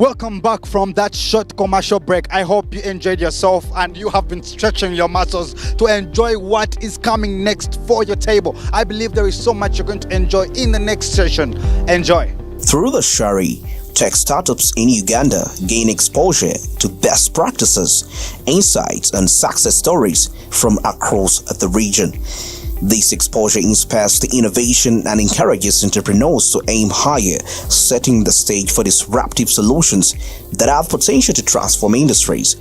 Welcome back from that short commercial break. I hope you enjoyed yourself and you have been stretching your muscles to enjoy what is coming next for your table. I believe there is so much you're going to enjoy in the next session. Enjoy. Through the Shari, tech startups in Uganda gain exposure to best practices, insights, and success stories from across the region. This exposure inspires the innovation and encourages entrepreneurs to aim higher, setting the stage for disruptive solutions that have potential to transform industries.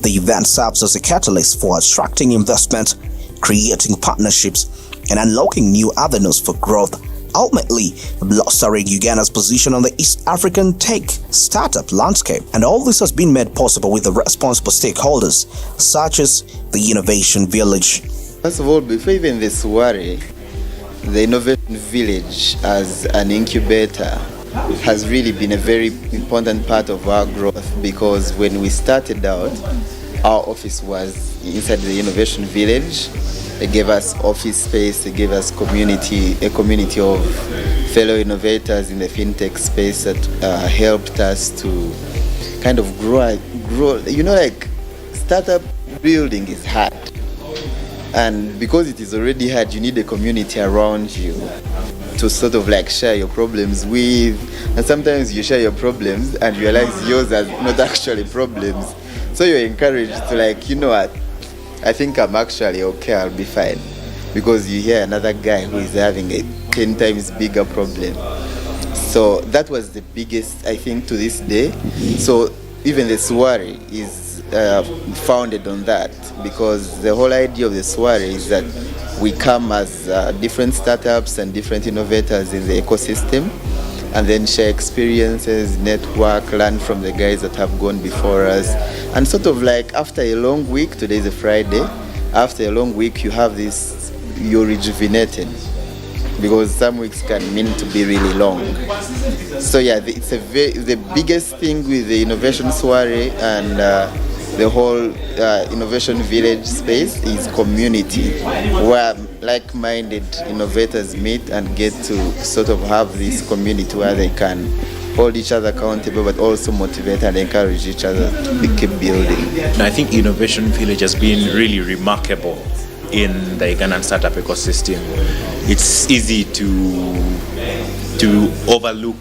The event serves as a catalyst for attracting investment, creating partnerships, and unlocking new avenues for growth, ultimately bolstering Uganda's position on the East African tech startup landscape. And all this has been made possible with the responsible stakeholders, such as the Innovation Village. First of all, before even the Swari, the Innovation Village as an incubator has really been a very important part of our growth, because when we started out, our office was inside the Innovation Village. They gave us office space, they gave us a community of fellow innovators in the fintech space that helped us to kind of grow. You know, like, startup building is hard. And because it is already hard, you need a community around you to sort of like share your problems with. And sometimes you share your problems and realize yours are not actually problems. So you're encouraged to, like, you know what, I think I'm actually okay, I'll be fine. Because you hear another guy who is having a 10 times bigger problem. So that was the biggest, I think, to this day. So even the Swari is founded on that, because the whole idea of the Swari is that we come as different startups and different innovators in the ecosystem, and then share experiences, network, learn from the guys that have gone before us. And sort of like after a long week, today is a Friday, after a long week you have this, you're rejuvenated, because some weeks can mean to be really long. So yeah, it's the biggest thing with the Innovation Swari and the whole Innovation Village space is community, where like-minded innovators meet and get to sort of have this community where they can hold each other accountable, but also motivate and encourage each other to keep building. I think Innovation Village has been really remarkable in the Ugandan startup ecosystem. It's easy to overlook,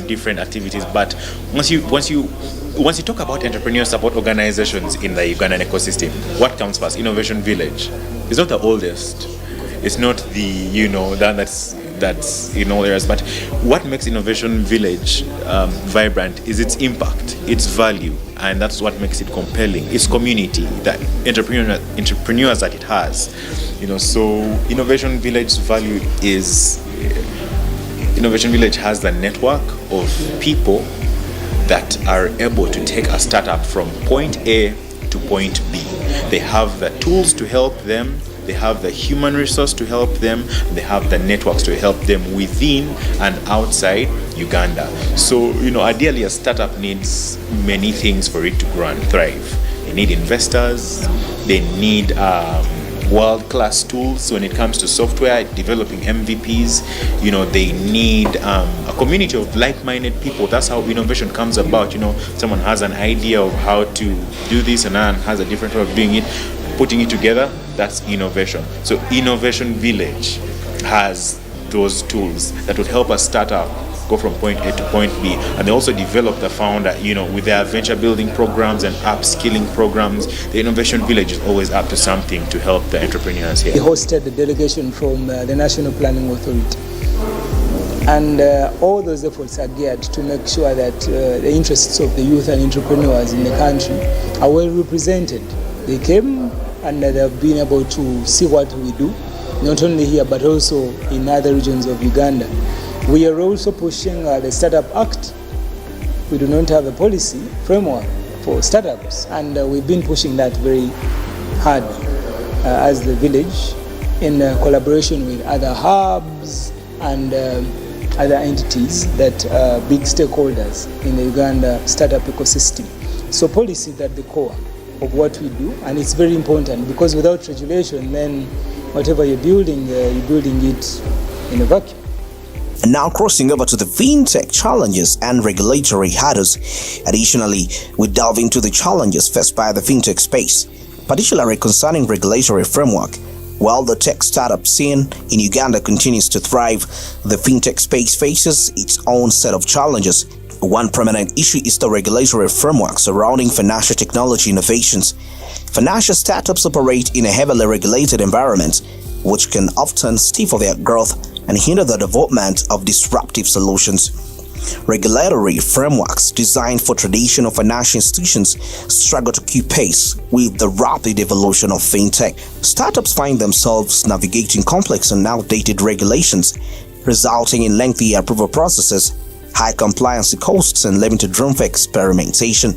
different activities, but once you talk about entrepreneur support organizations in the Ugandan ecosystem, what comes first? Innovation Village. It's not the oldest. It's not the that's in all areas. But what makes Innovation Village vibrant is its impact, its value, and that's what makes it compelling. Its community, that entrepreneurs that it has. So Innovation Village's value is Innovation Village has the network of people that are able to take a startup from point A to point B. They have the tools to help them, they have the human resource to help them, they have the networks to help them within and outside Uganda. So, ideally a startup needs many things for it to grow and thrive. They need investors, they need world-class tools when it comes to software, developing MVPs. They need a community of like-minded people. That's how innovation comes about. Someone has an idea of how to do this and then has a different way of doing it, putting it together. That's innovation. So Innovation Village has those tools that would help a startup go from point A to point B, and they also develop the founder, with their venture building programs and upskilling programs. The Innovation Village is always up to something to help the entrepreneurs here. We hosted a delegation from the National Planning Authority, and all those efforts are geared to make sure that the interests of the youth and entrepreneurs in the country are well represented. They came and they have been able to see what we do, not only here but also in other regions of Uganda. We are also pushing the Startup Act. We do not have a policy framework for startups, and we've been pushing that very hard as the village in collaboration with other hubs and other entities that are big stakeholders in the Uganda startup ecosystem. So policy is at the core of what we do, and it's very important, because without regulation, then whatever you're building it in a vacuum. And now crossing over to the fintech challenges and regulatory hurdles. Additionally, we delve into the challenges faced by the fintech space, particularly concerning regulatory framework. While the tech startup scene in Uganda continues to thrive, the fintech space faces its own set of challenges. One prominent issue is the regulatory framework surrounding financial technology innovations. Financial startups operate in a heavily regulated environment, which can often stifle their growth and hinder the development of disruptive solutions. Regulatory frameworks designed for traditional financial institutions struggle to keep pace with the rapid evolution of fintech. Startups find themselves navigating complex and outdated regulations, resulting in lengthy approval processes, high compliance costs, and limited room for experimentation.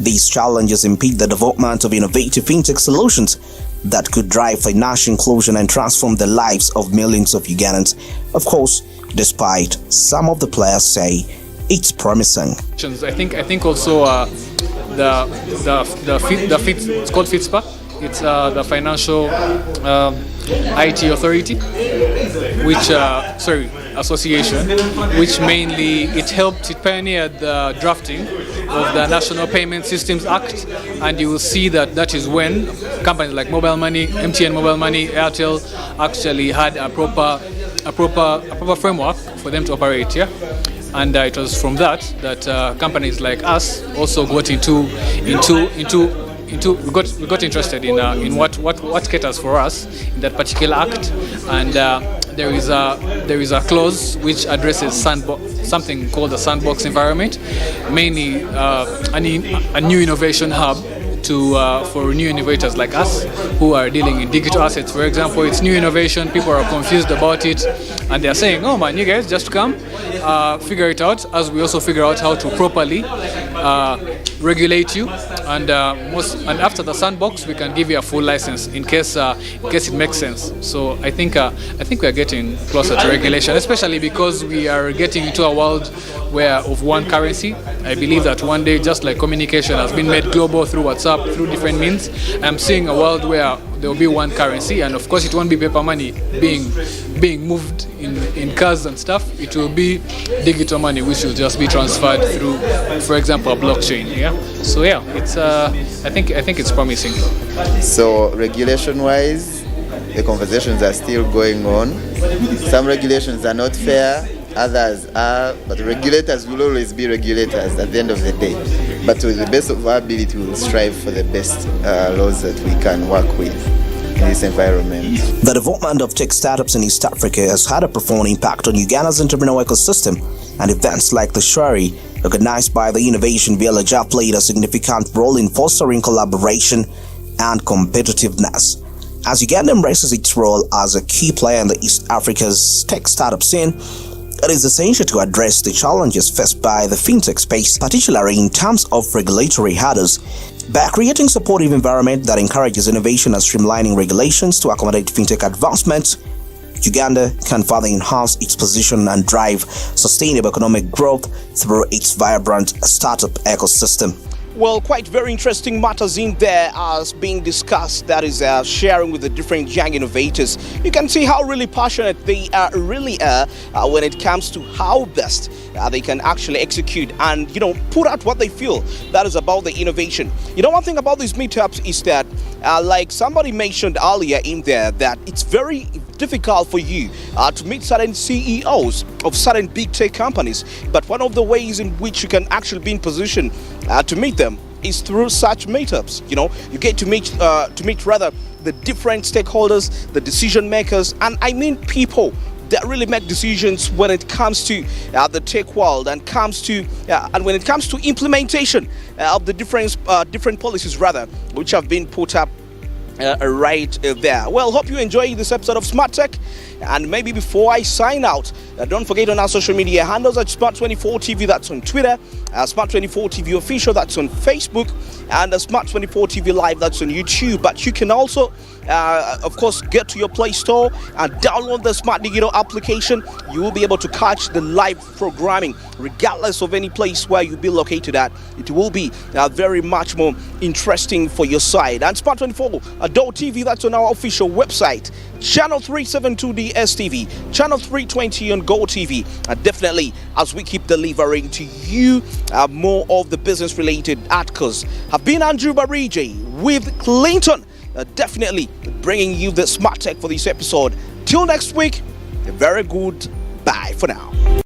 These challenges impede the development of innovative fintech solutions that could drive financial inclusion and transform the lives of millions of Ugandans. Of course, despite some of the players say it's promising. I think also it's called FITSPA. It's the Financial IT Authority, Association, which mainly it pioneered the drafting of the National Payment Systems Act, and you will see that is when companies like Mobile Money, MTN Mobile Money, Airtel actually had a proper framework for them to operate. Yeah. And it was from that companies like us also got we got interested in what caters for us in that particular act, and there is a clause which addresses something called the sandbox environment, mainly a new innovation hub for new innovators like us who are dealing in digital assets. For example, it's new innovation, people are confused about it, and they're saying, oh man, you guys just come, figure it out, as we also figure out how to properly regulate you, and after the sandbox we can give you a full license in case it makes sense. So I think we are getting closer to regulation, especially because we are getting into a world of one currency. I believe that one day, just like communication has been made global through WhatsApp, through different means, I'm seeing a world where there will be one currency, and of course it won't be paper money being moved in cars and stuff. It will be digital money, which will just be transferred through, for example, a blockchain. Yeah. So yeah, it's I think it's promising. So regulation-wise, the conversations are still going on. Some regulations are not fair, others are, but regulators will always be regulators at the end of the day. But to the best of our ability, we will strive for the best laws that we can work with in this environment. The development of tech startups in East Africa has had a profound impact on Uganda's entrepreneurial ecosystem, and events like the Shwari, organized by the Innovation Village, have played a significant role in fostering collaboration and competitiveness. As Uganda embraces its role as a key player in the East Africa's tech startup scene, it is essential to address the challenges faced by the fintech space, particularly in terms of regulatory hurdles. By creating a supportive environment that encourages innovation and streamlining regulations to accommodate fintech advancements, Uganda can further enhance its position and drive sustainable economic growth through its vibrant startup ecosystem. Well, quite very interesting matters in there as being discussed, that is sharing with the different young innovators. You can see how really passionate they really are when it comes to how best they can actually execute and, put out what they feel that is about the innovation. One thing about these meetups is that, like somebody mentioned earlier in there, that it's very difficult for you to meet certain CEOs of certain big tech companies. But one of the ways in which you can actually be in position to meet them is through such meetups. You get to meet the different stakeholders, the decision makers, and I mean people that really make decisions when it comes to the tech world and when it comes to implementation of the different policies which have been put up right there. Well, hope you enjoy this episode of Smart Tech, and maybe before I sign out, don't forget on our social media handles at Smart24 TV, that's on Twitter, Smart24 TV Official, that's on Facebook, and Smart24 TV Live, that's on YouTube. But you can also of course, get to your Play Store and download the Smart Digital application. You will be able to catch the live programming regardless of any place where you'll be located at. It will be very much more interesting for your side. And Smart24 GOTV, that's on our official website. Channel 372, DSTV, channel 320 on GOTV, and definitely as we keep delivering to you more of the business-related articles. I've been Andrew Barije with Clinton, definitely bringing you the smart tech for this episode. Till next week, a very good bye for now.